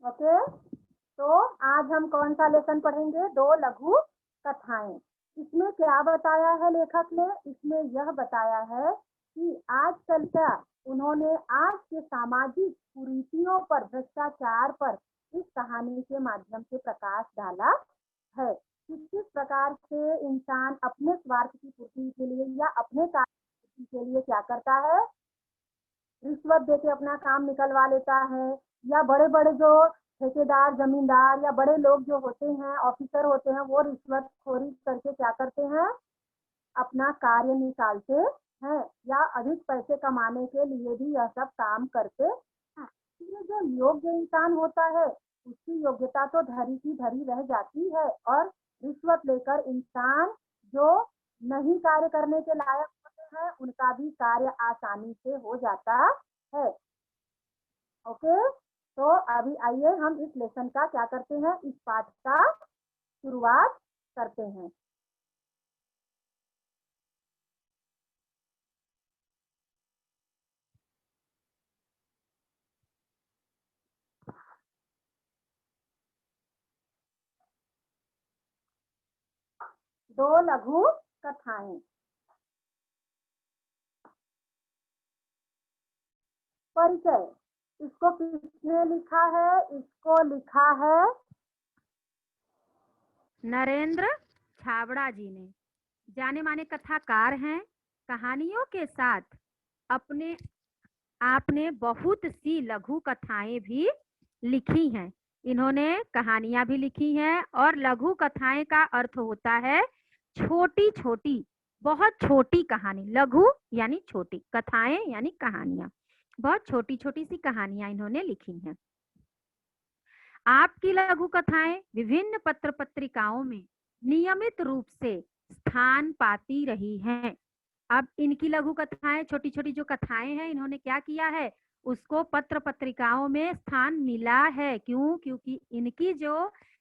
Okay, तो आज हम कौन सा लेसन पढ़ेंगे? दो लघु कथाएं। इसमें क्या बताया है लेखक ने? इसमें यह बताया है कि आजकल का उन्होंने आज के सामाजिक कुरीतियों पर, भ्रष्टाचार पर इस कहानी के माध्यम से प्रकाश डाला है कि किस प्रकार से इंसान अपने स्वार्थ की पूर्ति के लिए या अपने कार्य की पूर्ति के लिए क्या करता है, रिश्वत देके अपना काम निकलवा लेता है। या बड़े बड़े जो ठेकेदार, जमींदार या बड़े लोग जो होते हैं, ऑफिसर होते हैं, वो रिश्वतखोरी करके क्या करते हैं, अपना कार्य निकालते हैं या अधिक पैसे कमाने के लिए भी यह सब काम करते हैं। ये जो योग्य इंसान होता है उसकी योग्यता तो धरी की धरी रह जाती है, और रिश्वत लेकर इंसान जो नहीं कार्य करने के लायक होते हैं उनका भी कार्य आसानी से हो जाता है। ओके, तो अभी आइए हम इस लेसन का क्या करते हैं, इस पाठ का शुरुआत करते हैं। दो लघु कथाएं। परिचय। इसको किसने लिखा है? इसको लिखा है नरेंद्र छाबड़ा जी ने। जाने माने कथाकार हैं। कहानियों के साथ अपने आपने बहुत सी लघु कथाएं भी लिखी हैं। इन्होंने कहानियां भी लिखी हैं और लघु कथाएं का अर्थ होता है छोटी छोटी, बहुत छोटी कहानी। लघु यानी छोटी, कथाएं यानी कहानियां। बहुत छोटी छोटी सी कहानियां इन्होंने लिखी हैं। आपकी लघु कथाएं विभिन्न पत्र पत्रिकाओं में नियमित रूप से स्थान पाती रही हैं। अब इनकी लघु कथाएं, छोटी छोटी जो कथाएं हैं, इन्होंने क्या किया है, उसको पत्र पत्रिकाओं में स्थान मिला है। क्यों? क्योंकि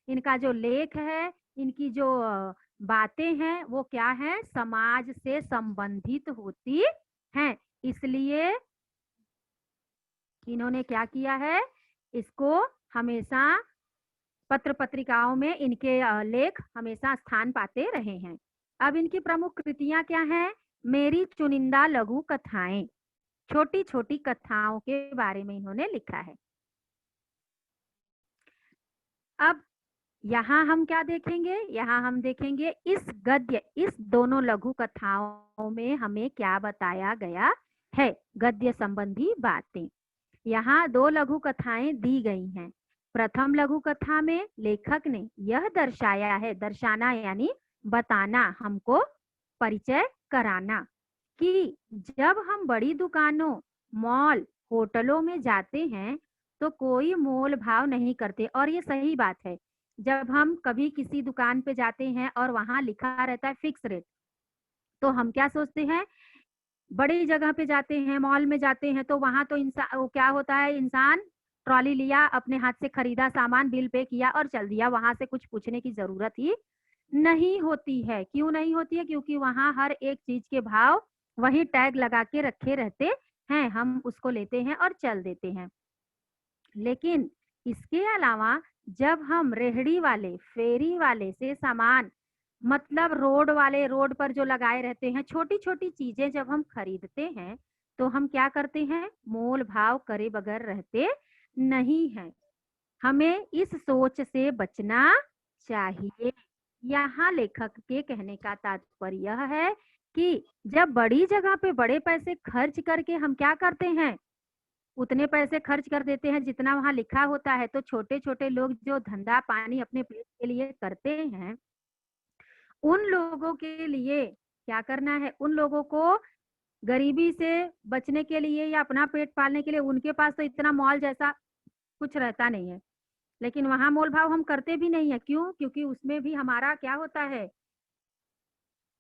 इनका जो लेख है, इनकी जो बातें हैं, वो क्या है, समाज से संबंधित होती हैं। इसलिए इन्होंने क्या किया है, इसको हमेशा पत्र पत्रिकाओं में इनके लेख हमेशा स्थान पाते रहे हैं। अब इनकी प्रमुख कृतियां क्या हैं? मेरी चुनिंदा लघु कथाएं, छोटी छोटी कथाओं के बारे में इन्होंने लिखा है। अब यहाँ हम क्या देखेंगे? यहाँ हम देखेंगे इस दोनों लघु कथाओं में हमें क्या बताया गया है, गद्य संबंधी बातें। यहाँ दो लघु कथाएं दी गई हैं। प्रथम लघु कथा में लेखक ने यह दर्शाया है, दर्शाना यानी बताना, हमको परिचय कराना, कि जब हम बड़ी दुकानों, मॉल, होटलों में जाते हैं तो कोई मोल भाव नहीं करते। और ये सही बात है। जब हम कभी किसी दुकान पे जाते हैं और वहां लिखा रहता है फिक्स रेट, तो हम क्या सोचते हैं, बड़ी जगह पे जाते हैं, मॉल में जाते हैं, तो वहां तो इंसान क्या होता है, इंसान ट्रॉली लिया, अपने हाथ से खरीदा सामान, बिल पे किया और चल दिया। वहां से कुछ पूछने की जरूरत ही नहीं होती है। क्यों नहीं होती है? क्योंकि वहां हर एक चीज के भाव वही टैग लगा के रखे रहते हैं, हम उसको लेते हैं और चल देते हैं। लेकिन इसके अलावा जब हम रेहड़ी वाले, फेरी वाले से सामान, मतलब रोड पर जो लगाए रहते हैं, छोटी छोटी चीजें जब हम खरीदते हैं तो हम क्या करते हैं, मोल भाव करे बगैर रहते नहीं हैं। हमें इस सोच से बचना चाहिए। यहाँ लेखक के कहने का तात्पर्य यह है कि जब बड़ी जगह पे बड़े पैसे खर्च करके हम क्या करते हैं, उतने पैसे खर्च कर देते हैं जितना वहां लिखा होता है, तो छोटे छोटे लोग जो धंधा पानी अपने पेट के लिए करते हैं, उन लोगों के लिए क्या करना है, उन लोगों को गरीबी से बचने के लिए या अपना पेट पालने के लिए, उनके पास तो इतना मॉल जैसा कुछ रहता नहीं है, लेकिन वहां मोल भाव हम करते भी नहीं है। क्यों? क्योंकि उसमें भी हमारा क्या होता है,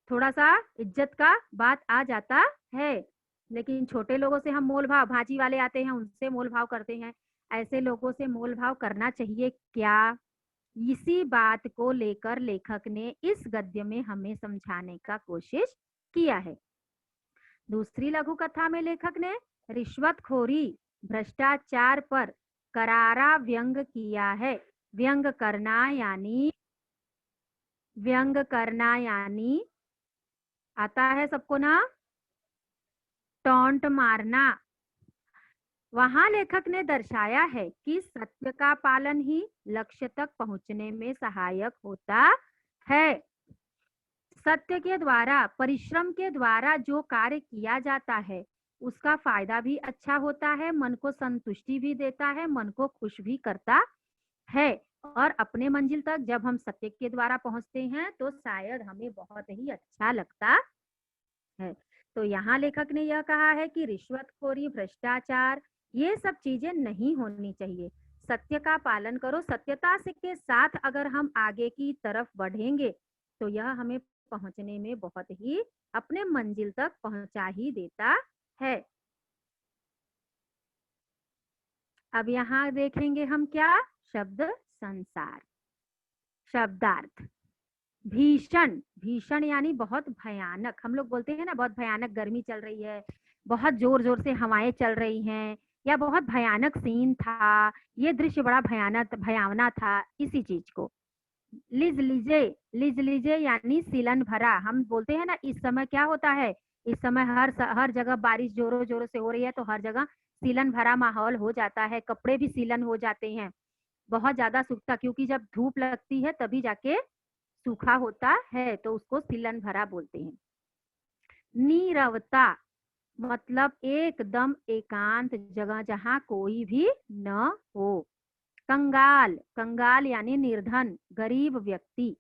थोड़ा सा इज्जत का बात आ जाता है। लेकिन छोटे लोगों से हम मोल भाव, भाजी वाले आते हैं उनसे मोल भाव करते हैं, ऐसे लोगों से मोल भाव करना चाहिए क्या? इसी बात को लेकर लेखक ने इस गद्य में हमें समझाने का कोशिश किया है। दूसरी लघु कथा में लेखक ने रिश्वतखोरी, भ्रष्टाचार पर करारा व्यंग किया है। व्यंग करना यानी आता है सबको ना, टॉन्ट मारना। वहां लेखक ने दर्शाया है कि सत्य का पालन ही लक्ष्य तक पहुंचने में सहायक होता है। सत्य के द्वारा, परिश्रम के द्वारा जो कार्य किया जाता है उसका फायदा भी अच्छा होता है, मन को संतुष्टि भी देता है, मन को खुश भी करता है। और अपने मंजिल तक जब हम सत्य के द्वारा पहुंचते हैं तो शायद हमें बहुत ही अच्छा लगता है। तो यहाँ लेखक ने यह कहा है कि रिश्वतखोरी, भ्रष्टाचार, ये सब चीजें नहीं होनी चाहिए। सत्य का पालन करो। सत्यता के साथ अगर हम आगे की तरफ बढ़ेंगे तो यह हमें पहुंचने में बहुत ही, अपने मंजिल तक पहुंचा ही देता है। अब यहाँ देखेंगे हम क्या, शब्द संसार। शब्दार्थ। भीषण, भीषण यानी बहुत भयानक। हम लोग बोलते हैं ना बहुत भयानक गर्मी चल रही है, बहुत जोर जोर से हवाएं चल रही हैं, या बहुत भयानक सीन था, ये दृश्य बड़ा भयावना था, इसी चीज को। लिज लीजे, लिज लीजे यानी सीलन भरा। हम बोलते हैं ना इस समय क्या होता है, इस समय हर जगह बारिश जोरों जोरों से हो रही है, तो हर जगह सीलन भरा माहौल हो जाता है, कपड़े भी सीलन हो जाते हैं, बहुत ज्यादा सूखता, क्योंकि जब धूप लगती है तभी जाके सूखा होता है, तो उसको सीलन भरा बोलते हैं। नीरवता मतलब एकदम एकांत जगह जहां कोई भी न हो। कंगाल, कंगाल यानी निर्धन, गरीब व्यक्ति।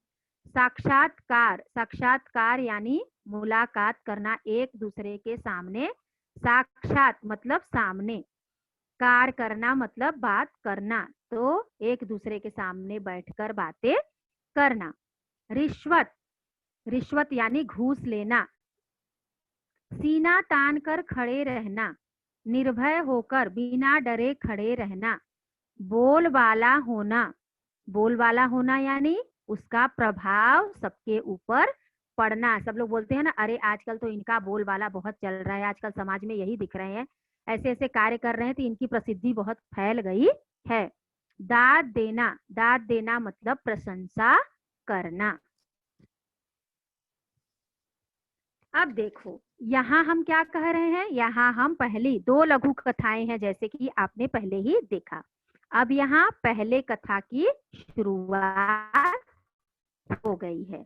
साक्षात्कार, साक्षात्कार यानी मुलाकात करना एक दूसरे के सामने। साक्षात मतलब सामने, कार करना मतलब बात करना, तो एक दूसरे के सामने बैठकर बातें करना। रिश्वत, रिश्वत यानी घूस लेना। सीना तान कर खड़े रहना, निर्भय होकर बिना डरे खड़े रहना। बोलबाला होना, बोलबाला होना यानी उसका प्रभाव सबके ऊपर पड़ना। सब लोग बोलते हैं ना, अरे आजकल तो इनका बोलबाला बहुत चल रहा है, आजकल समाज में यही दिख रहे हैं, ऐसे ऐसे कार्य कर रहे हैं, तो इनकी प्रसिद्धि बहुत फैल गई है। दाद देना, दाद देना मतलब प्रशंसा करना। अब देखो यहाँ हम क्या कह रहे हैं, यहाँ हम पहली दो लघु कथाएं हैं जैसे कि आपने पहले ही देखा। अब यहाँ पहले कथा की शुरुआत हो गई है।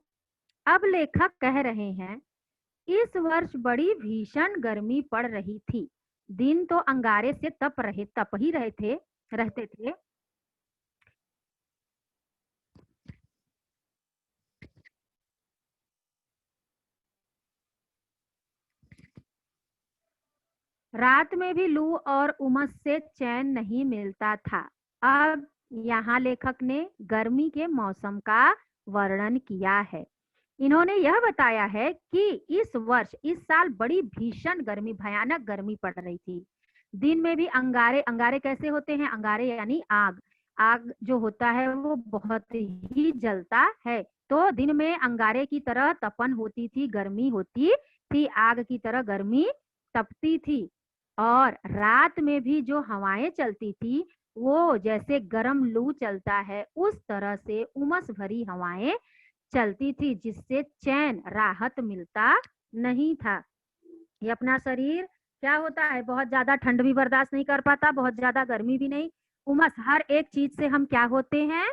अब लेखक कह रहे हैं, इस वर्ष बड़ी भीषण गर्मी पड़ रही थी, दिन तो अंगारे से तप ही रहते थे। रात में भी लू और उमस से चैन नहीं मिलता था। अब यहाँ लेखक ने गर्मी के मौसम का वर्णन किया है। इन्होंने यह बताया है कि इस वर्ष, इस साल बड़ी भीषण गर्मी, भयानक गर्मी पड़ रही थी। दिन में भी अंगारे, अंगारे कैसे होते हैं, अंगारे यानी आग, आग जो होता है वो बहुत ही जलता है, तो दिन में अंगारे की तरह तपन होती थी, गर्मी होती थी, आग की तरह गर्मी तपती थी। और रात में भी जो हवाएं चलती थी वो जैसे गर्म लू चलता है उस तरह से उमस भरी हवाएं चलती थी, जिससे चैन, राहत मिलता नहीं था। ये अपना शरीर क्या होता है, बहुत ज्यादा ठंड भी बर्दाश्त नहीं कर पाता, बहुत ज्यादा गर्मी भी नहीं, उमस, हर एक चीज से हम क्या होते हैं,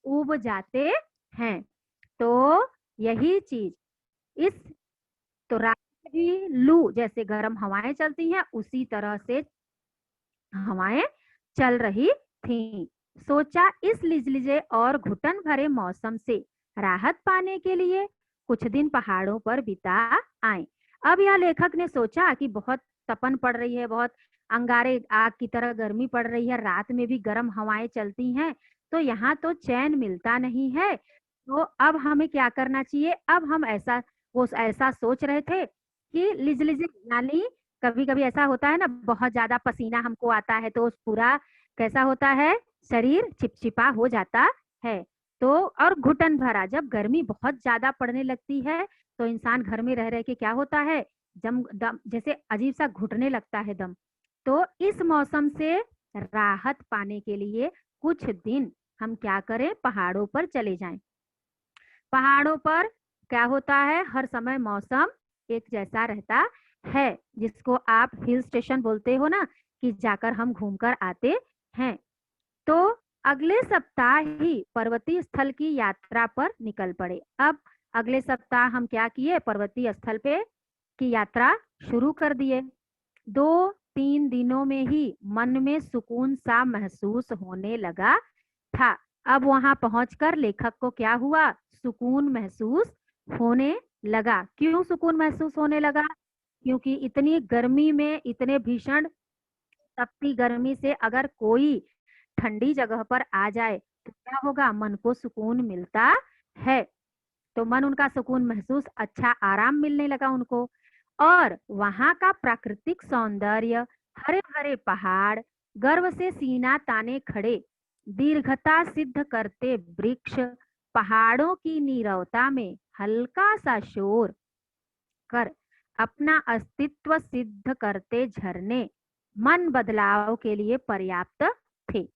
उब जाते हैं। तो यही चीज इस, तो रात में भी लू जैसे गर्म हवाएं चलती हैं उसी तरह से हवाएं चल रही थी। सोचा इस लिजलिजे और घुटन भरे मौसम से राहत पाने के लिए कुछ दिन पहाड़ों पर बिता आए। अब यह लेखक ने सोचा कि बहुत तपन पड़ रही है, बहुत अंगारे आग की तरह गर्मी पड़ रही है, रात में भी गर्म हवाएं चलती हैं, तो यहाँ तो चैन मिलता नहीं है, तो अब हमें क्या करना चाहिए। अब हम ऐसा, वो ऐसा सोच रहे थे कि लिजलिजे यानी कभी कभी ऐसा होता है ना, बहुत ज्यादा पसीना हमको आता है तो पूरा कैसा होता है, शरीर चिपचिपा हो जाता है। तो और घुटन भरा, जब गर्मी बहुत ज्यादा पड़ने लगती है तो इंसान घर में रह के क्या होता है, दम जैसे अजीब सा घुटने लगता है दम। तो इस मौसम से राहत पाने के लिए कुछ दिन हम क्या करें, पहाड़ों पर चले जाएं। पहाड़ों पर क्या होता है, हर समय मौसम एक जैसा रहता है, जिसको आप हिल स्टेशन बोलते हो ना, कि जाकर हम घूमकर आते हैं। तो अगले सप्ताह ही पर्वतीय स्थल की यात्रा पर निकल पड़े। अब अगले सप्ताह हम क्या किए, पर्वतीय स्थल पे की यात्रा शुरू कर दिए। 2-3 दिनों में ही मन में सुकून सा महसूस होने लगा था। अब वहां पहुंचकर लेखक को क्या हुआ, सुकून महसूस होने लगा। क्यों सुकून महसूस होने लगा, क्योंकि इतनी गर्मी में, इतने भीषण तपती गर्मी से अगर कोई ठंडी जगह पर आ जाए तो क्या होगा, मन को सुकून मिलता है। तो मन उनका सुकून महसूस, अच्छा आराम मिलने लगा उनको। और वहां का प्राकृतिक सौंदर्य, हरे भरे पहाड़, गर्व से सीना ताने खड़े, दीर्घता सिद्ध करते वृक्ष, पहाड़ों की नीरवता में हल्का सा शोर कर अपना अस्तित्व सिद्ध करते झरने मन बदलाव के लिए पर्याप्त थे।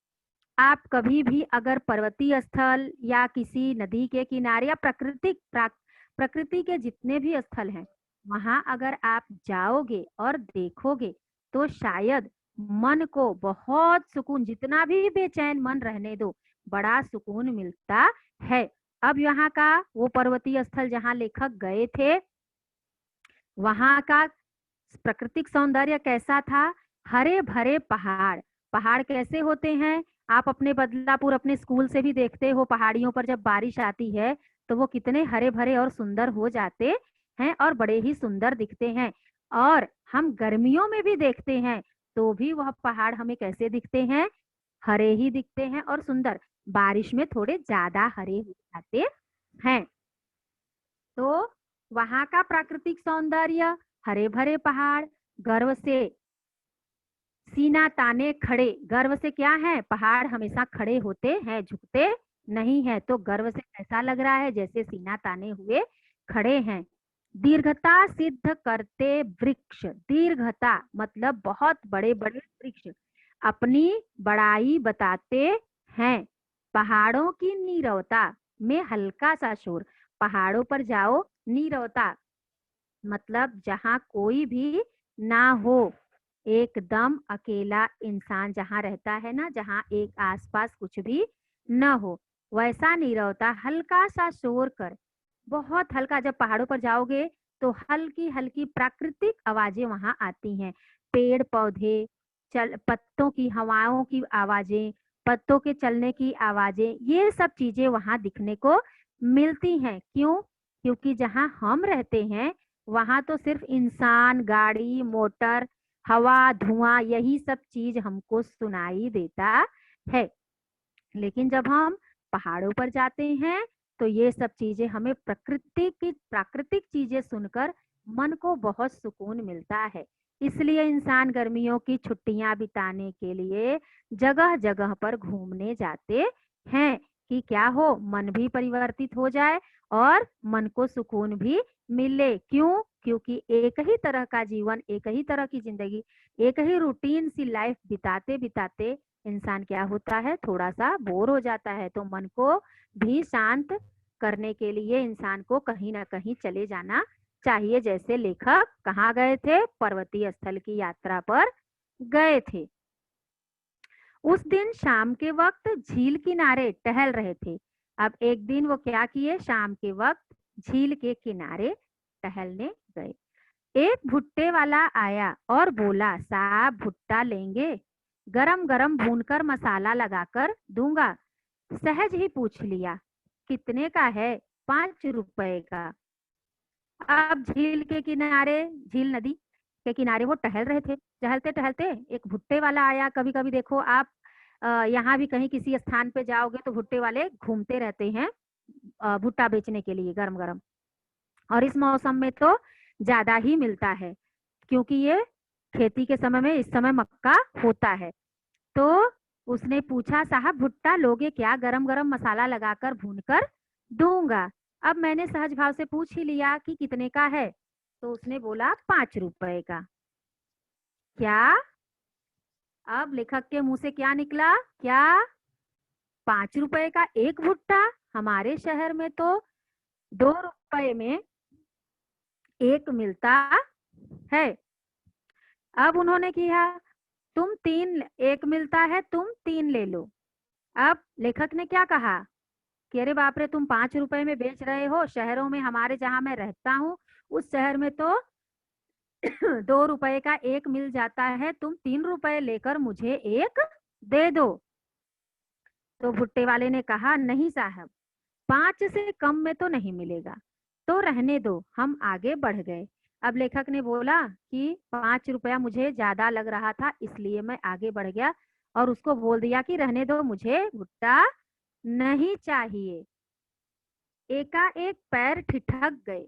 आप कभी भी अगर पर्वतीय स्थल या किसी नदी के किनारे या प्रकृति के जितने भी स्थल हैं, वहां अगर आप जाओगे और देखोगे तो शायद मन को बहुत सुकून, जितना भी बेचैन मन रहने दो, बड़ा सुकून मिलता है। अब यहाँ का वो पर्वतीय स्थल जहाँ लेखक गए थे, वहां का प्राकृतिक सौंदर्य कैसा था, हरे भरे पहाड़। पहाड़ कैसे होते हैं, आप अपने बदलापुर अपने स्कूल से भी देखते हो, पहाड़ियों पर जब बारिश आती है तो वो कितने हरे भरे और सुंदर हो जाते हैं और बड़े ही सुंदर दिखते हैं। और हम गर्मियों में भी देखते हैं तो भी वह पहाड़ हमें कैसे दिखते हैं, हरे ही दिखते हैं और सुंदर। बारिश में थोड़े ज्यादा हरे हो जाते हैं। तो वहां का प्राकृतिक सौंदर्य, हरे भरे पहाड़, गर्व से सीना ताने खड़े। गर्व से क्या है, पहाड़ हमेशा खड़े होते हैं, झुकते नहीं है। तो गर्व से ऐसा लग रहा है जैसे सीना ताने हुए खड़े हैं। दीर्घता सिद्ध करते वृक्ष, दीर्घता मतलब बहुत बड़े बड़े वृक्ष अपनी बड़ाई बताते हैं। पहाड़ों की नीरवता में हल्का सा शोर। पहाड़ों पर जाओ, नीरवता मतलब जहाँ कोई भी ना हो, एकदम अकेला इंसान जहाँ रहता है ना, जहाँ एक आसपास कुछ भी न हो, वैसा नीरवता, हल्का सा शोर कर, बहुत हल्का। जब पहाड़ों पर जाओगे तो हल्की हल्की प्राकृतिक आवाजें वहां आती हैं, पेड़ पौधे चल, पत्तों की, हवाओं की आवाजें, पत्तों के चलने की आवाजें, ये सब चीजें वहां दिखने को मिलती हैं। क्यों, क्योंकि जहाँ हम रहते हैं वहां तो सिर्फ इंसान, गाड़ी मोटर, हवा, धुआं, यही सब चीज हमको सुनाई देता है। लेकिन जब हम पहाड़ों पर जाते हैं तो ये सब चीजें हमें, प्राकृतिक चीजें सुनकर मन को बहुत सुकून मिलता है। इसलिए इंसान गर्मियों की छुट्टियां बिताने के लिए जगह जगह पर घूमने जाते हैं, कि क्या हो, मन भी परिवर्तित हो जाए और मन को सुकून भी मिले। क्यों, क्योंकि एक ही तरह का जीवन, एक ही तरह की जिंदगी, एक ही रूटीन सी लाइफ बिताते बिताते इंसान क्या होता है, थोड़ा सा बोर हो जाता है। तो मन को भी शांत करने के लिए इंसान को कहीं ना कहीं चले जाना चाहिए। जैसे लेखक कहाँ गए थे, पर्वतीय स्थल की यात्रा पर गए थे। उस दिन शाम के वक्त झील किनारे टहल रहे थे। अब एक दिन वो क्या किए, शाम के वक्त झील के किनारे टहलने गए। एक भुट्टे वाला आया और बोला, साहब भुट्टा लेंगे, गरम गरम भूनकर मसाला लगाकर दूंगा। सहज ही पूछ लिया, कितने का है, 5 रुपए का। अब झील के किनारे, झील नदी के किनारे वो टहल रहे थे। टहलते टहलते एक भुट्टे वाला आया। कभी कभी देखो आप, यहाँ भी कहीं किसी स्थान पे जाओगे तो भुट्टे वाले घूमते रहते हैं भुट्टा बेचने के लिए गरम गरम। और इस मौसम में तो ज्यादा ही मिलता है, क्योंकि ये खेती के समय में, इस समय मक्का होता है। तो उसने पूछा, साहब भुट्टा लोगे क्या, गरम गरम मसाला लगाकर भूनकर दूंगा। अब मैंने सहज भाव से पूछ ही लिया कि कितने का है, तो उसने बोला 5 रुपए का। क्या, अब लेखक के मुंह से क्या निकला? क्या 5 रुपए का एक भुट्टा? हमारे शहर में तो 2 रुपए में एक मिलता है। अब उन्होंने किया, तुम 3 एक मिलता है, तुम 3 ले लो। अब लेखक ने क्या कहा कि अरे बाप रे, तुम 5 रुपए में बेच रहे हो, शहरों में हमारे जहां मैं रहता हूँ उस शहर में तो 2 रुपए का एक मिल जाता है, तुम 3 रुपए लेकर मुझे एक दे दो। तो भुट्टे वाले ने कहा, नहीं साहब, 5 से कम में तो नहीं मिलेगा, तो रहने दो, हम आगे बढ़ गए। अब लेखक ने बोला कि 5 रुपया मुझे ज्यादा लग रहा था, इसलिए मैं आगे बढ़ गया और उसको बोल दिया कि रहने दो, मुझे भुट्टा नहीं चाहिए। एकाएक पैर ठिठक गए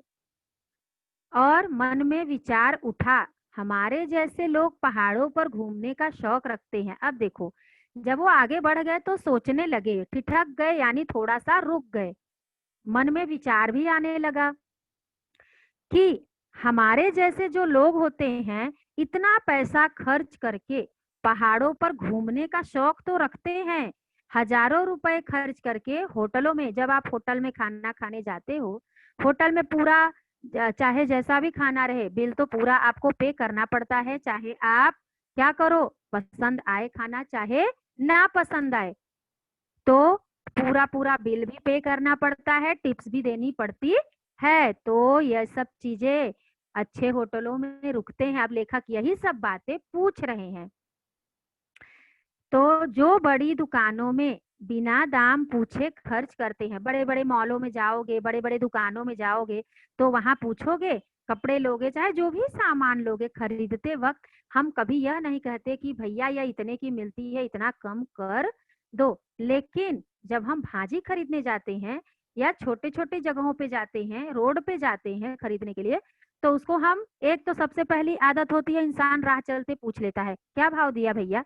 और मन में विचार उठा, हमारे जैसे लोग पहाड़ों पर घूमने का शौक रखते हैं। अब देखो, जब वो आगे बढ़ गए तो सोचने लगे, ठिठक गए यानी थोड़ा सा रुक गए, मन में विचार भी आने लगा कि हमारे जैसे जो लोग होते हैं इतना पैसा खर्च करके पहाड़ों पर घूमने का शौक तो रखते हैं, हजारों रुपए खर्च करके होटलों में, जब आप होटल में खाना खाने जाते हो, होटल में पूरा चाहे जैसा भी खाना रहे बिल तो पूरा आपको पे करना पड़ता है, चाहे आप क्या करो, पसंद आए खाना चाहे ना पसंद आए, तो पूरा पूरा बिल भी पे करना पड़ता है, टिप्स भी देनी पड़ती है। तो यह सब चीजें अच्छे होटलों में रुकते हैं। अब लेखक यही सब बातें पूछ रहे हैं। तो जो बड़ी दुकानों में बिना दाम पूछे खर्च करते हैं, बड़े बड़े मॉलों में जाओगे, बड़े बड़े दुकानों में जाओगे तो वहां पूछोगे, कपड़े लोगे चाहे जो भी सामान लोगे, खरीदते वक्त हम कभी यह नहीं कहते कि भैया यह इतने की मिलती है, इतना कम कर दो। लेकिन जब हम भाजी खरीदने जाते हैं या छोटे छोटे जगहों पे जाते हैं, रोड पे जाते हैं खरीदने के लिए, तो उसको हम, एक तो सबसे पहली आदत होती है, इंसान राह चलते पूछ लेता है क्या भाव दिया भैया,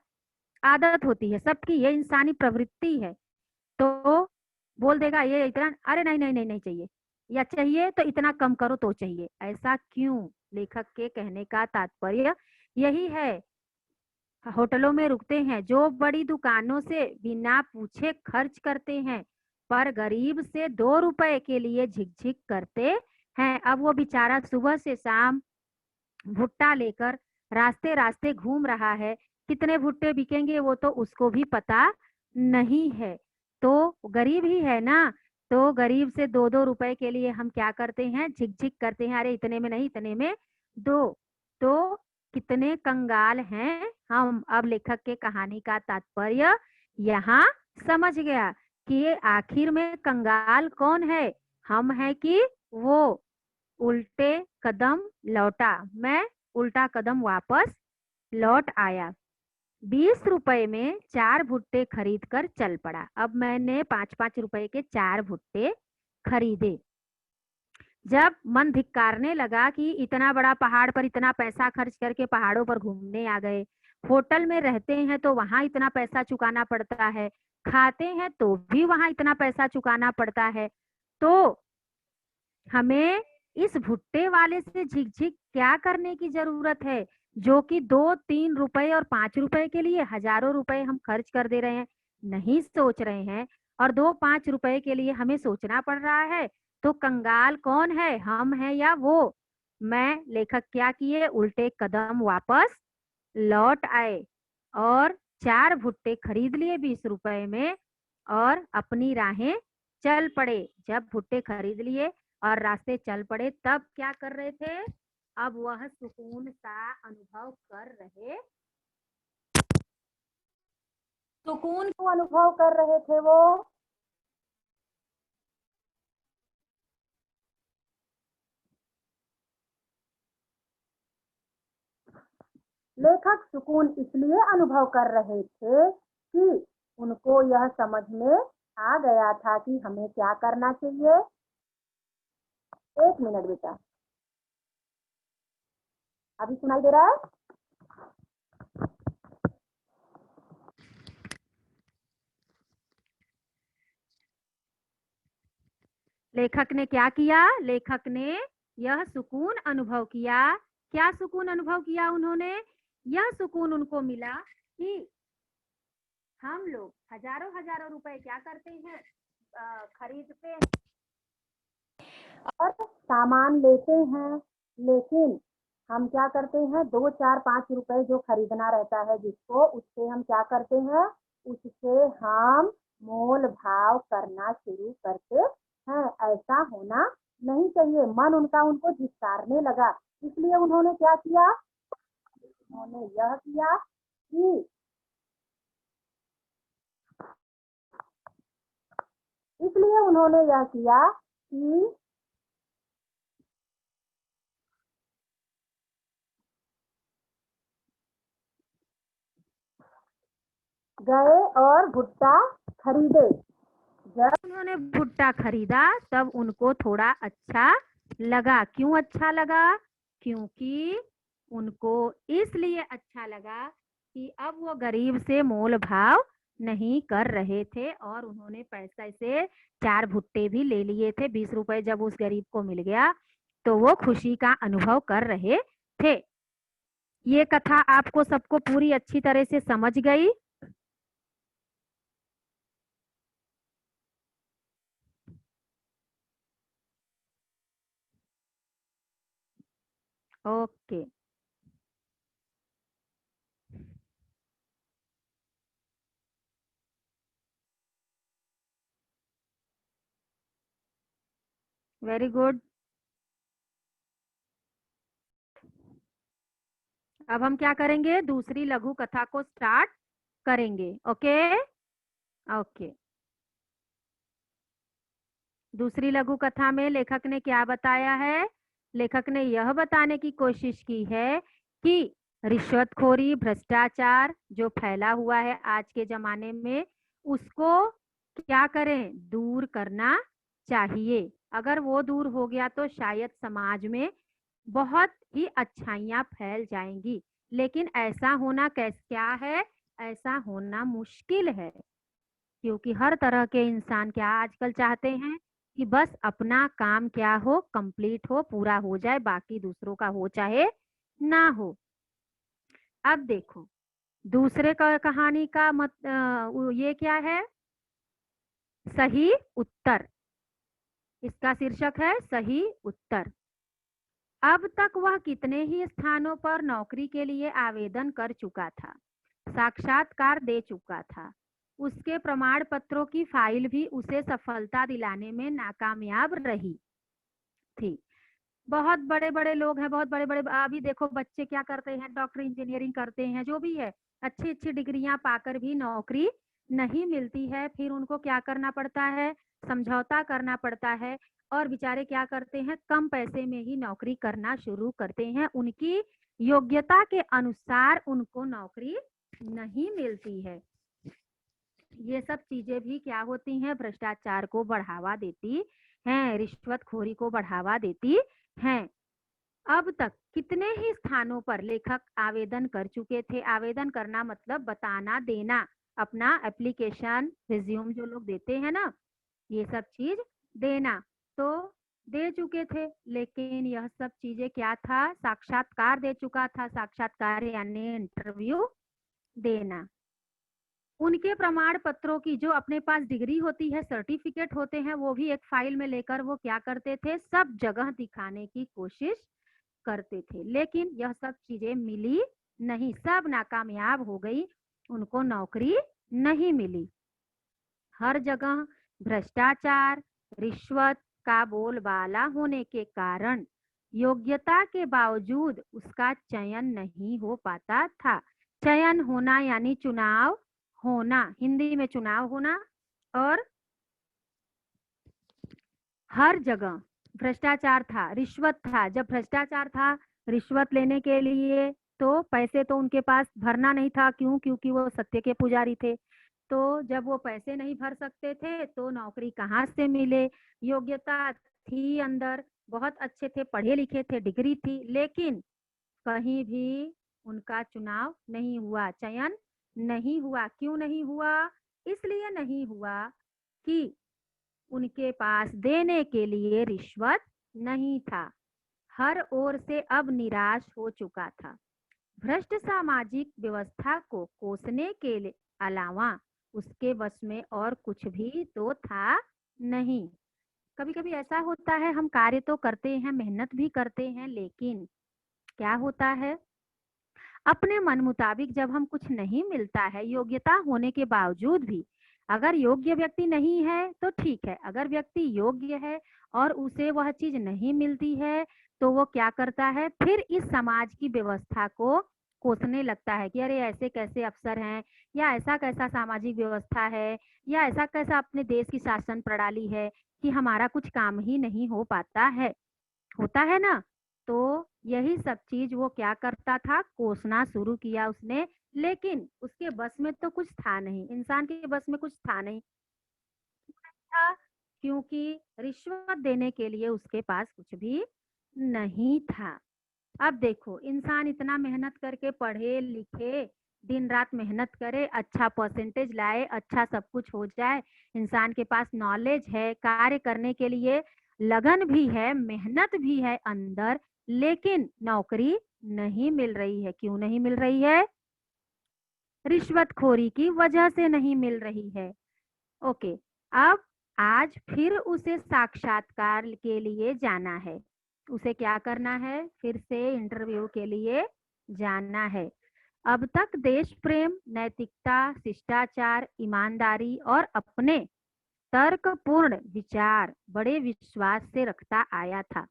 आदत होती है सबकी, ये इंसानी प्रवृत्ति है। तो बोल देगा ये इतना, अरे नहीं नहीं नहीं नहीं चाहिए, या चाहिए तो इतना कम करो तो चाहिए। ऐसा क्यों? लेखक के कहने का तात्पर्य यही है, होटलों में रुकते हैं, जो बड़ी दुकानों से बिना पूछे खर्च करते हैं, पर गरीब से 2 रुपए के लिए झिकझिक करते हैं। अब वो बेचारा सुबह से शाम भुट्टा लेकर रास्ते रास्ते घूम रहा है, कितने भुट्टे बिकेंगे वो तो उसको भी पता नहीं है, तो गरीब ही है ना। तो गरीब से 2-2 रुपए के लिए हम क्या करते हैं, झिकझिक करते हैं, अरे इतने में नहीं, इतने में दो। तो कितने कंगाल हैं हम। अब लेखक के कहानी का तात्पर्य यहाँ समझ गया कि आखिर में कंगाल कौन है, हम है कि वो उल्टे कदम लौटा। मैं उल्टा कदम वापस लौट आया, 20 रुपए में 4 भुट्टे खरीद कर चल पड़ा। अब मैंने 5-5 रुपए के 4 भुट्टे खरीदे। जब मन धिक्कारने लगा कि इतना बड़ा पहाड़ पर इतना पैसा खर्च करके पहाड़ों पर घूमने आ गए, होटल में रहते हैं तो वहां इतना पैसा चुकाना पड़ता है, खाते हैं तो भी वहां इतना पैसा चुकाना पड़ता है, तो हमें इस भुट्टे वाले से झिकझिक क्या करने की जरूरत है, जो कि 2-3 रुपए और 5 रुपए के लिए हजारों रुपए हम खर्च कर दे रहे हैं, नहीं सोच रहे हैं, और 2-5 रुपए के लिए हमें सोचना पड़ रहा है। तो कंगाल कौन है, हम हैं या वो? मैं, लेखक क्या किए, उल्टे कदम वापस लौट आए और 4 भुट्टे खरीद लिए 20 रुपए में और अपनी राहें चल पड़े। जब भुट्टे खरीद लिए और रास्ते चल पड़े, तब क्या कर रहे थे, अब वह सुकून सा अनुभव कर रहे, सुकून को अनुभव कर रहे थे वो। लेखक सुकून इसलिए अनुभव कर रहे थे कि उनको यह समझ में आ गया था कि हमें क्या करना चाहिए। 1 मिनट बेटा, अभी सुनाई दे रहा है? लेखक ने क्या किया, लेखक ने यह सुकून अनुभव किया। क्या सुकून अनुभव किया उन्होंने? यह सुकून उनको मिला कि हम लोग हजारों हजारों रुपए क्या करते हैं, खरीदते हैं और सामान लेते हैं, लेकिन हम क्या करते हैं, 2 4 5 रुपए जो खरीदना रहता है जिसको, उससे हम क्या करते हैं, उससे हम मोल भाव करना शुरू करते हैं। ऐसा होना नहीं चाहिए। मन उनका उनको जिताने लगा, इसलिए उन्होंने क्या किया, उन्होंने यह किया कि इसलिए उन्होंने यह किया कि गए और भुट्टा खरीदे। जब उन्होंने भुट्टा खरीदा तब उनको थोड़ा अच्छा लगा। क्यों अच्छा लगा? क्योंकि उनको इसलिए अच्छा लगा कि अब वो गरीब से मोल भाव नहीं कर रहे थे और उन्होंने पैसे से 4 भुट्टे भी ले लिए थे। 20 रुपए जब उस गरीब को मिल गया तो वो खुशी का अनुभव कर रहे थे। ये कथा आपको सबको पूरी अच्छी तरह से समझ गई? Okay, very good. अब हम क्या करेंगे, दूसरी लघु कथा को स्टार्ट करेंगे। Okay okay. दूसरी लघु कथा में लेखक ने क्या बताया है? लेखक ने यह बताने की कोशिश की है कि रिश्वतखोरी, भ्रष्टाचार जो फैला हुआ है आज के जमाने में, उसको क्या करें, दूर करना चाहिए। अगर वो दूर हो गया तो शायद समाज में बहुत ही अच्छाइयाँ फैल जाएंगी। लेकिन ऐसा होना क्या है, ऐसा होना मुश्किल है। क्योंकि हर तरह के इंसान क्या आजकल चाहते हैं कि बस अपना काम क्या हो, कंप्लीट हो, पूरा हो जाए, बाकी दूसरों का हो चाहे ना हो। अब देखो दूसरे का कहानी का ये क्या है, सही उत्तर। इसका शीर्षक है सही उत्तर। अब तक वह कितने ही स्थानों पर नौकरी के लिए आवेदन कर चुका था, साक्षात्कार दे चुका था। उसके प्रमाण पत्रों की फाइल भी उसे सफलता दिलाने में नाकामयाब रही थी। बहुत बड़े बड़े लोग हैं, बहुत बड़े बड़े, अभी देखो बच्चे क्या करते हैं, डॉक्टर इंजीनियरिंग करते हैं, जो भी है, अच्छी अच्छी डिग्रियां पाकर भी नौकरी नहीं मिलती है। फिर उनको क्या करना पड़ता है, समझौता करना पड़ता है। और बेचारे क्या करते हैं, कम पैसे में ही नौकरी करना शुरू करते हैं। उनकी योग्यता के अनुसार उनको नौकरी नहीं मिलती है। ये सब चीजें भी क्या होती हैं, भ्रष्टाचार को बढ़ावा देती हैं, रिश्वतखोरी को बढ़ावा देती हैं। अब तक कितने ही स्थानों पर लेखक आवेदन कर चुके थे। आवेदन करना मतलब बताना, देना, अपना एप्लीकेशन, रिज्यूम जो लोग देते हैं ना, ये सब चीज देना, तो दे चुके थे। लेकिन यह सब चीजें क्या था, साक्षात्कार दे चुका था। साक्षात्कार यानी इंटरव्यू देना। उनके प्रमाण पत्रों की जो अपने पास डिग्री होती है, सर्टिफिकेट होते हैं, वो भी एक फाइल में लेकर वो क्या करते थे, सब जगह दिखाने की कोशिश करते थे। लेकिन यह सब चीजें मिली नहीं, सब नाकामयाब हो गई, उनको नौकरी नहीं मिली। हर जगह भ्रष्टाचार, रिश्वत का बोलबाला होने के कारण योग्यता के बावजूद उसका चयन नहीं हो पाता था। चयन होना यानी चुनाव होना, हिंदी में चुनाव होना। और हर जगह भ्रष्टाचार था, रिश्वत था। जब भ्रष्टाचार था, रिश्वत लेने के लिए तो पैसे तो उनके पास भरना नहीं था। क्यों? क्योंकि वो सत्य के पुजारी थे। तो जब वो पैसे नहीं भर सकते थे तो नौकरी कहाँ से मिले। योग्यता थी अंदर, बहुत अच्छे थे, पढ़े लिखे थे, डिग्री थी, लेकिन कहीं भी उनका चुनाव नहीं हुआ, चयन नहीं हुआ। क्यों नहीं हुआ? इसलिए नहीं हुआ कि उनके पास देने के लिए रिश्वत नहीं था। हर ओर से अब निराश हो चुका था। भ्रष्ट सामाजिक व्यवस्था को कोसने के अलावा उसके बस में और कुछ भी तो था नहीं। कभी कभी ऐसा होता है, हम कार्य तो करते हैं, मेहनत भी करते हैं, लेकिन क्या होता है, अपने मन मुताबिक जब हम कुछ नहीं मिलता है, योग्यता होने के बावजूद भी, अगर योग्य व्यक्ति नहीं है तो ठीक है, अगर व्यक्ति योग्य है और उसे वह चीज नहीं मिलती है, तो वो क्या करता है, फिर इस समाज की व्यवस्था को कोसने लगता है कि अरे ऐसे कैसे अफसर हैं, या ऐसा कैसा सामाजिक व्यवस्था है, या ऐसा कैसा अपने देश की शासन प्रणाली है कि हमारा कुछ काम ही नहीं हो पाता है। होता है ना। तो यही सब चीज वो क्या करता था, कोसना शुरू किया उसने, लेकिन उसके बस में तो कुछ था नहीं, इंसान के बस में कुछ था नहीं था, क्योंकि रिश्वत देने के लिए उसके पास कुछ भी नहीं था। अब देखो, इंसान इतना मेहनत करके पढ़े लिखे, दिन रात मेहनत करे, अच्छा परसेंटेज लाए, अच्छा सब कुछ हो जाए, इंसान के पास नॉलेज है, कार्य करने के लिए लगन भी है, मेहनत भी है अंदर, लेकिन नौकरी नहीं मिल रही है। क्यों नहीं मिल रही है? रिश्वतखोरी की वजह से नहीं मिल रही है। ओके। अब आज फिर उसे साक्षात्कार के लिए जाना है। उसे क्या करना है? फिर से इंटरव्यू के लिए जाना है। अब तक देश प्रेम, नैतिकता, शिष्टाचार, ईमानदारी और अपने तर्कपूर्ण विचार बड़े विश्वास से रखता आया था।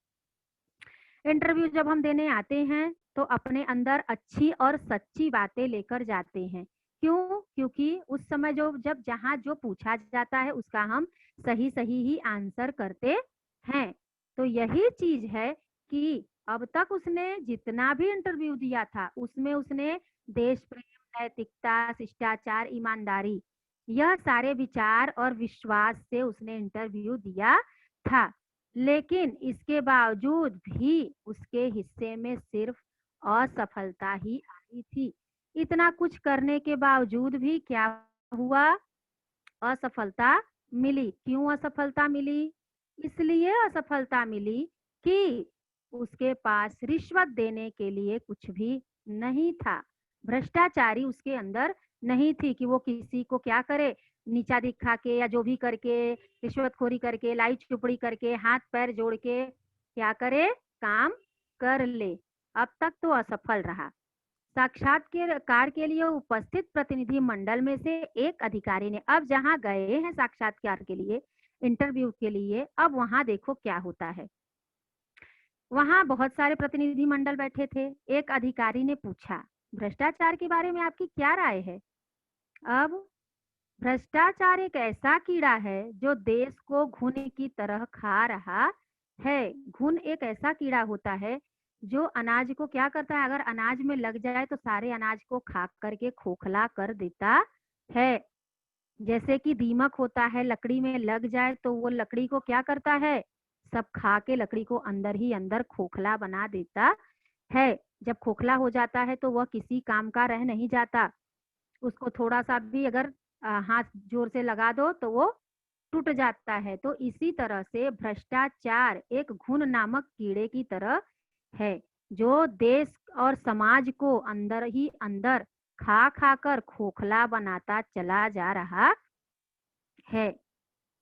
इंटरव्यू जब हम देने आते हैं तो अपने अंदर अच्छी और सच्ची बातें लेकर जाते हैं। क्यों? क्योंकि उस समय जब जहाँ जो पूछा जाता है उसका हम सही सही ही आंसर करते हैं। तो यही चीज है कि अब तक उसने जितना भी इंटरव्यू दिया था उसमें उसने देश प्रेम, नैतिकता, शिष्टाचार, ईमानदारी, यह सारे विचार और विश्वास से उसने इंटरव्यू दिया था। लेकिन इसके बावजूद भी उसके हिस्से में सिर्फ असफलता ही आई थी। इतना कुछ करने के बावजूद भी क्या हुआ? असफलता मिली। क्यों असफलता मिली? इसलिए असफलता मिली कि उसके पास रिश्वत देने के लिए कुछ भी नहीं था। भ्रष्टाचारी उसके अंदर नहीं थी कि वो किसी को क्या करे, नीचा दिखा के या जो भी करके, रिश्वतखोरी करके, लाई चुपड़ी करके, हाथ पैर जोड़ के क्या करे, काम कर ले। अब तक तो असफल रहा। साक्षात्कार के लिए उपस्थित प्रतिनिधि मंडल में से एक अधिकारी ने, अब जहां गए हैं साक्षात्कार के लिए, इंटरव्यू के लिए, अब वहां देखो क्या होता है। वहां बहुत सारे प्रतिनिधि मंडल बैठे थे। एक अधिकारी ने पूछा, भ्रष्टाचार के बारे में आपकी क्या राय है? अब भ्रष्टाचार एक ऐसा कीड़ा है जो देश को घुन की तरह खा रहा है। घुन एक ऐसा कीड़ा होता है जो अनाज को क्या करता है, अगर अनाज में लग जाए तो सारे अनाज को खा करके खोखला कर देता है। जैसे कि दीमक होता है, लकड़ी में लग जाए तो वो लकड़ी को क्या करता है, सब खा के लकड़ी को अंदर ही अंदर खोखला बना देता है। जब खोखला हो जाता है तो वह किसी काम का रह नहीं जाता। उसको थोड़ा सा भी अगर हाथ जोर से लगा दो तो वो टूट जाता है। तो इसी तरह से भ्रष्टाचार एक घुन नामक कीड़े की तरह है, जो देश और समाज को अंदर ही अंदर खा खा कर खोखला बनाता चला जा रहा है।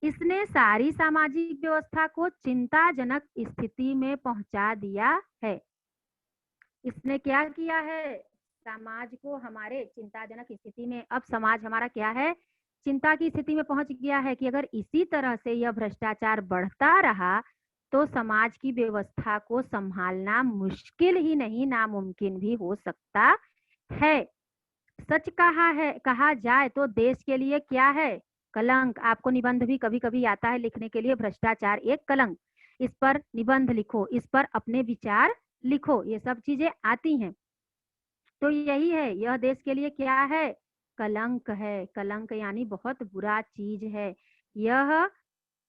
इसने सारी सामाजिक व्यवस्था को चिंताजनक स्थिति में पहुंचा दिया है। इसने क्या किया है? समाज को हमारे चिंताजनक स्थिति में, अब समाज हमारा क्या है, चिंता की स्थिति में पहुंच गया है कि अगर इसी तरह से यह भ्रष्टाचार बढ़ता रहा तो समाज की व्यवस्था को संभालना मुश्किल ही नहीं, नामुमकिन भी हो सकता है। सच कहा जाए तो देश के लिए क्या है? कलंक। आपको निबंध भी कभी कभी आता है लिखने के लिए, भ्रष्टाचार एक कलंक, इस पर निबंध लिखो, इस पर अपने विचार लिखो, ये सब चीजें आती हैं। तो यही है, यह देश के लिए क्या है? कलंक है। कलंक यानी बहुत बुरा चीज है यह।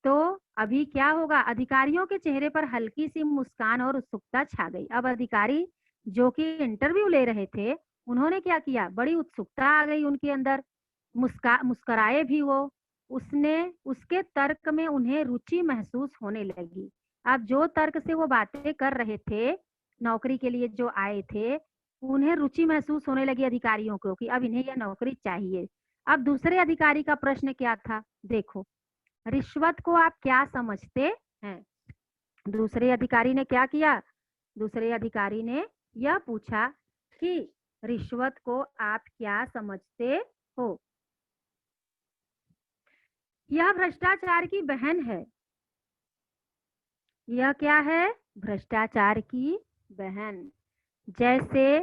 तो अभी क्या होगा? अधिकारियों के चेहरे पर हल्की सी मुस्कान और उत्सुकता छा गई। अब अधिकारी जो कि इंटरव्यू ले रहे थे, उन्होंने क्या किया, बड़ी उत्सुकता आ गई उनके अंदर, मुस्कराए भी वो। उसने उसके तर्क में उन्हें रुचि महसूस होने लगी। अब जो तर्क से वो बातें कर रहे थे, नौकरी के लिए जो आए थे, उन्हें रुचि महसूस होने लगी अधिकारियों को कि अब इन्हें यह नौकरी चाहिए। अब दूसरे अधिकारी का प्रश्न क्या था, देखो, रिश्वत को आप क्या समझते हैं? दूसरे अधिकारी ने क्या किया? दूसरे अधिकारी ने यह पूछा कि रिश्वत को आप क्या समझते हो? यह भ्रष्टाचार की बहन है। यह क्या है? भ्रष्टाचार की बहन। जैसे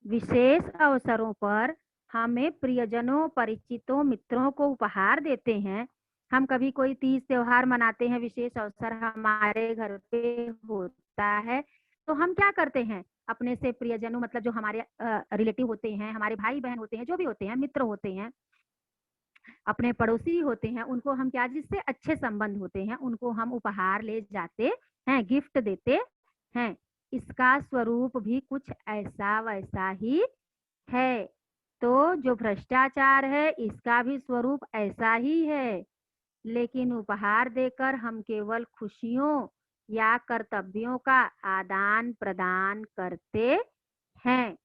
विशेष अवसरों पर हमें प्रियजनों, परिचितों, मित्रों को उपहार देते हैं। हम कभी कोई तीज त्योहार मनाते हैं, विशेष अवसर हमारे घर पे होता है, तो हम क्या करते हैं? अपने से प्रियजनों, मतलब जो हमारे रिलेटिव होते हैं, हमारे भाई बहन होते हैं, जो भी होते हैं, मित्र होते हैं, अपने पड़ोसी होते हैं, उनको हम क्या, जिससे अच्छे संबंध होते हैं, उनको हम उपहार ले जाते हैं, गिफ्ट देते हैं। इसका स्वरूप भी कुछ ऐसा वैसा ही है। तो जो भ्रष्टाचार है, इसका भी स्वरूप ऐसा ही है। लेकिन उपहार देकर हम केवल खुशियों या कर्तव्यों का आदान प्रदान करते हैं।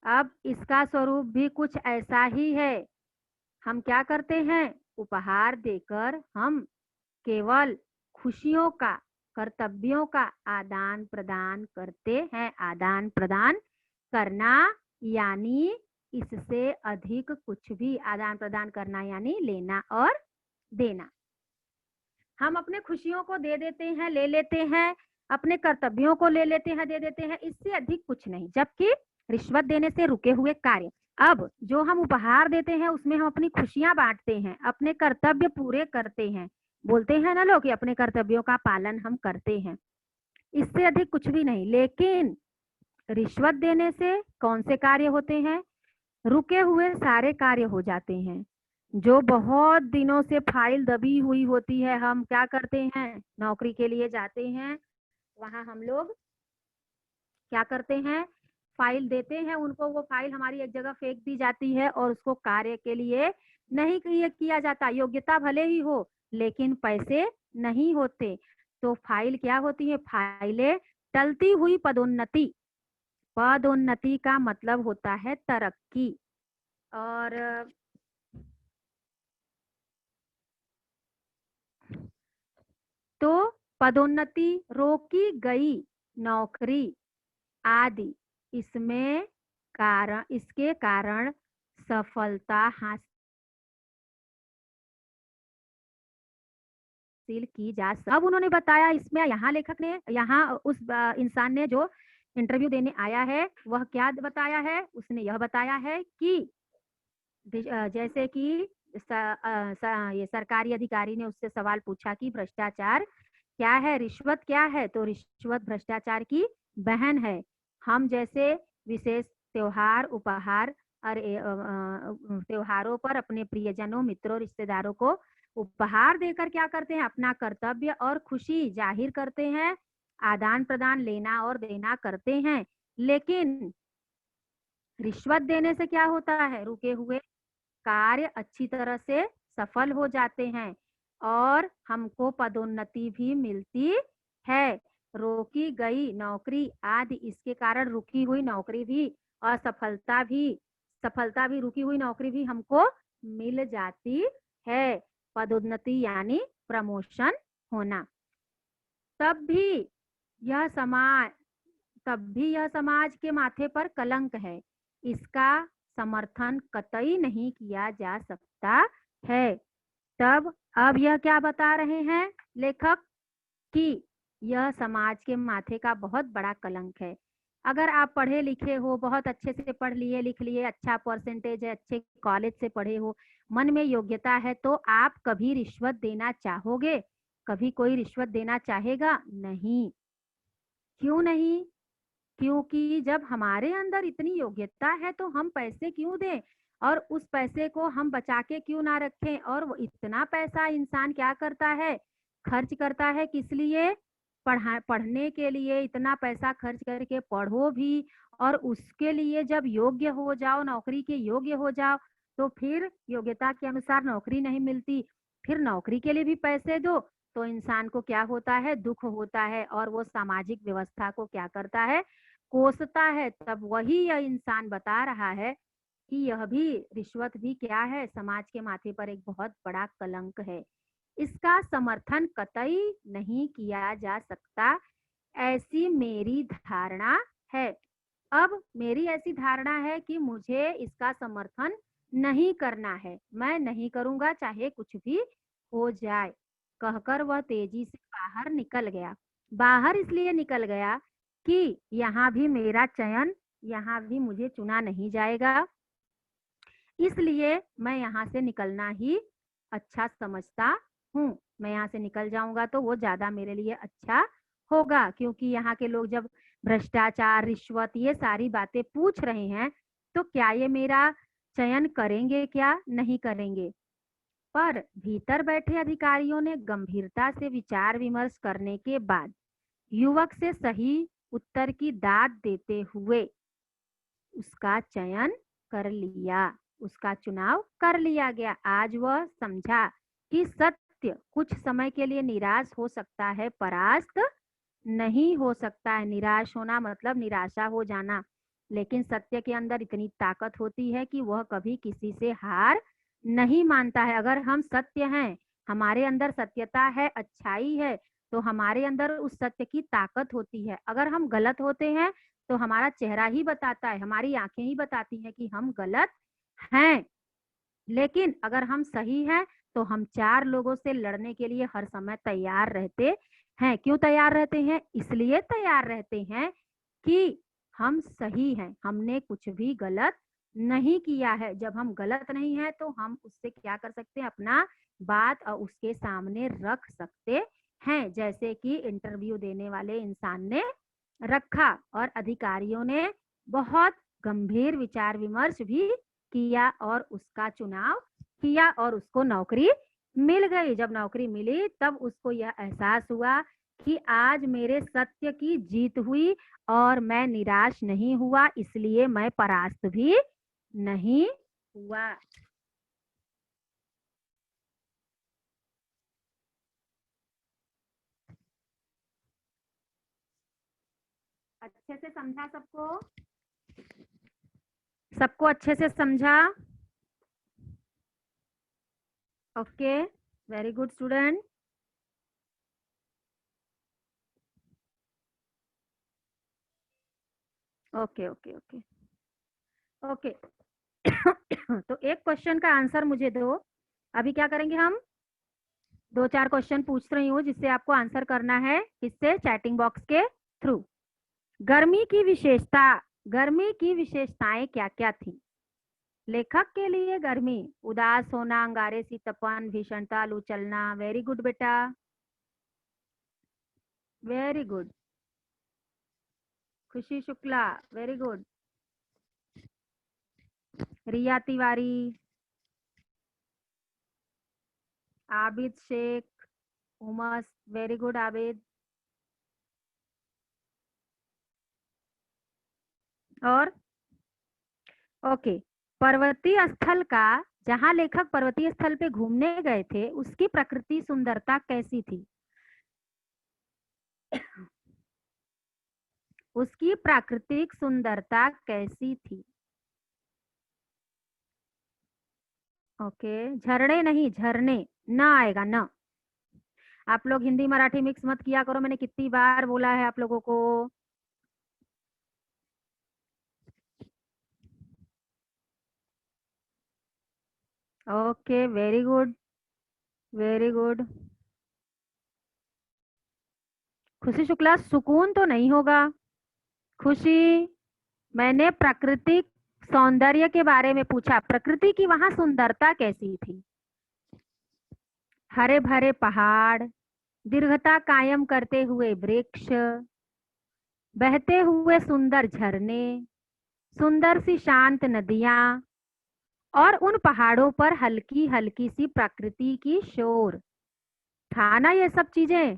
अब इसका स्वरूप भी कुछ ऐसा ही है। हम क्या करते हैं? उपहार देकर हम केवल खुशियों का, कर्तव्यों का आदान प्रदान करते हैं। आदान प्रदान करना यानी इससे अधिक कुछ भी, आदान प्रदान करना यानी लेना और देना। हम अपने खुशियों को दे देते हैं, ले लेते हैं, अपने कर्तव्यों को ले लेते हैं, दे देते हैं, इससे अधिक कुछ नहीं। जबकि रिश्वत देने से रुके हुए कार्य, अब जो हम उपहार देते हैं उसमें हम अपनी खुशियां बांटते हैं, अपने कर्तव्य पूरे करते हैं। बोलते हैं ना लोग कि अपने कर्तव्यों का पालन हम करते हैं, इससे अधिक कुछ भी नहीं। लेकिन रिश्वत देने से कौन से कार्य होते हैं? रुके हुए सारे कार्य हो जाते हैं। जो बहुत दिनों से फाइल दबी हुई होती है, हम क्या करते हैं? नौकरी के लिए जाते हैं, वहां हम लोग क्या करते हैं? फाइल देते हैं उनको, वो फाइल हमारी एक जगह फेंक दी जाती है और उसको कार्य के लिए नहीं किया जाता। योग्यता भले ही हो लेकिन पैसे नहीं होते। तो फाइल क्या होती है? फाइलें टलती हुई पदोन्नति। पदोन्नति का मतलब होता है तरक्की। और तो पदोन्नति, रोकी गई नौकरी आदि, इसमें कारण, इसके कारण सफलता हासिल की जा सकती। अब उन्होंने बताया इसमें, यहाँ लेखक ने, यहाँ उस इंसान ने जो इंटरव्यू देने आया है वह क्या बताया है? उसने यह बताया है कि जैसे कि ये सरकारी अधिकारी ने उससे सवाल पूछा कि भ्रष्टाचार क्या है, रिश्वत क्या है? तो रिश्वत भ्रष्टाचार की बहन है। हम जैसे विशेष त्योहार, उपहार और त्योहारों पर अपने प्रियजनों, मित्रों, रिश्तेदारों को उपहार देकर क्या करते हैं? अपना कर्तव्य और खुशी जाहिर करते हैं, आदान प्रदान, लेना और देना करते हैं। लेकिन रिश्वत देने से क्या होता है? रुके हुए कार्य अच्छी तरह से सफल हो जाते हैं और हमको पदोन्नति भी मिलती है। रोकी गई नौकरी आदि, इसके कारण रुकी हुई नौकरी भी और सफलता भी रुकी हुई नौकरी भी हमको मिल जाती है। पदोन्नति यानी प्रमोशन होना। तब भी यह समाज के माथे पर कलंक है। इसका समर्थन कतई नहीं किया जा सकता है। तब अब यह क्या बता रहे हैं लेखक कि यह समाज के माथे का बहुत बड़ा कलंक है। अगर आप पढ़े लिखे हो, बहुत अच्छे से पढ़ लिए, लिख लिए, अच्छा परसेंटेज है, अच्छे कॉलेज से पढ़े हो, मन में योग्यता है, तो आप कभी रिश्वत देना चाहोगे? कभी कोई रिश्वत देना चाहेगा? नहीं। क्यों नहीं? क्योंकि जब हमारे अंदर इतनी योग्यता है तो हम पैसे क्यों दें, और उस पैसे को हम बचा के क्यों ना रखें? और वो इतना पैसा इंसान क्या करता है? खर्च करता है। किस लिए? पढ़ने के लिए इतना पैसा खर्च करके पढ़ो भी, और उसके लिए जब योग्य हो जाओ, नौकरी के योग्य हो जाओ, तो फिर योग्यता के अनुसार नौकरी नहीं मिलती, फिर नौकरी के लिए भी पैसे दो, तो इंसान को क्या होता है? दुख होता है। और वो सामाजिक व्यवस्था को क्या करता है? कोसता है, तब वही यह इंसान बता रहा है कि यह भी रिश्वत भी क्या है, समाज के माथे पर एक बहुत बड़ा कलंक है। इसका समर्थन कतई नहीं किया जा सकता, ऐसी मेरी धारणा है। अब मेरी ऐसी धारणा है कि मुझे इसका समर्थन नहीं करना है, मैं नहीं करूंगा चाहे कुछ भी हो जाए, कहकर वह तेजी से बाहर निकल गया। बाहर इसलिए निकल गया कि यहाँ भी मेरा चयन, यहाँ भी मुझे चुना नहीं जाएगा, इसलिए मैं यहाँ से निकलना ही अच्छा समझता हूँ। मैं यहाँ से निकल जाऊंगा तो वो ज्यादा मेरे लिए अच्छा होगा, क्योंकि यहाँ के लोग जब भ्रष्टाचार, रिश्वत, ये सारी बातें पूछ रहे हैं तो क्या ये मेरा चयन करेंगे, क्या नहीं करेंगे। पर भीतर बैठे अधिकारियों ने गंभीरता से विचार विमर्श करने के बाद युवक से सही उत्तर की दाद देते हुए उसका चयन कर लिया, उसका चुनाव कर लिया गया। आज वह समझा कि सत्य कुछ समय के लिए निराश हो सकता है, परास्त नहीं हो सकता है। निराश होना मतलब निराशा हो जाना, लेकिन सत्य के अंदर इतनी ताकत होती है कि वह कभी किसी से हार नहीं मानता है। अगर हम सत्य हैं, हमारे अंदर सत्यता है, अच्छाई है, तो हमारे अंदर उस सत्य की ताकत होती है। अगर हम गलत होते हैं तो हमारा चेहरा ही बताता है, हमारी आंखें ही बताती हैं कि हम गलत हैं। लेकिन अगर हम सही हैं तो हम चार लोगों से लड़ने के लिए हर समय तैयार रहते हैं। क्यों तैयार रहते हैं? इसलिए तैयार रहते हैं कि हम सही हैं, हमने कुछ भी गलत नहीं किया है। जब हम गलत नहीं है तो हम उससे क्या कर सकते हैं, अपना बात और उसके सामने रख सकते हैं, जैसे कि इंटरव्यू देने वाले इंसान ने रखा और अधिकारियों ने बहुत गंभीर विचार विमर्श भी किया और उसका चुनाव किया और उसको नौकरी मिल गई। जब नौकरी मिली तब उसको यह एहसास हुआ कि आज मेरे सत्य की जीत हुई और मैं निराश नहीं हुआ, इसलिए मैं परास्त भी नहीं हुआ। अच्छे से समझा सबको? सबको अच्छे से समझा? Okay, very good student. Okay okay okay okay. तो एक क्वेश्चन का आंसर मुझे दो। अभी क्या करेंगे हम, दो चार क्वेश्चन पूछ रही हूँ जिससे आपको आंसर करना है, किससे? चैटिंग बॉक्स के थ्रू। गर्मी की विशेषता, गर्मी की विशेषताएं क्या क्या थी? लेखक के लिए गर्मी, उदास होना, अंगारे सी तपन, भीषणता, लू चलना। वेरी गुड बेटा, वेरी गुड। खुशी शुक्ला, वेरी गुड। रिया तिवारी, आबिद शेख, उमस, वेरी गुड आबिद। और ओके, पर्वतीय स्थल का, जहां लेखक पर्वतीय स्थल पे घूमने गए थे, उसकी प्रकृति सुंदरता कैसी थी? उसकी प्राकृतिक सुंदरता कैसी थी? ओके, झरने नहीं, झरने ना आएगा ना। आप लोग हिंदी मराठी मिक्स मत किया करो, मैंने कितनी बार बोला है आप लोगों को। Okay, very good, very good. खुशी शुक्ला, सुकून तो नहीं होगा। खुशी, मैंने प्राकृतिक सौंदर्य के बारे में पूछा, प्रकृति की वहां सुंदरता कैसी थी? हरे भरे पहाड़, दीर्घता कायम करते हुए वृक्ष, बहते हुए सुंदर झरने, सुंदर सी शांत नदियां, और उन पहाड़ों पर हल्की हल्की सी प्रकृति की शोर। था ना ये सब चीजें?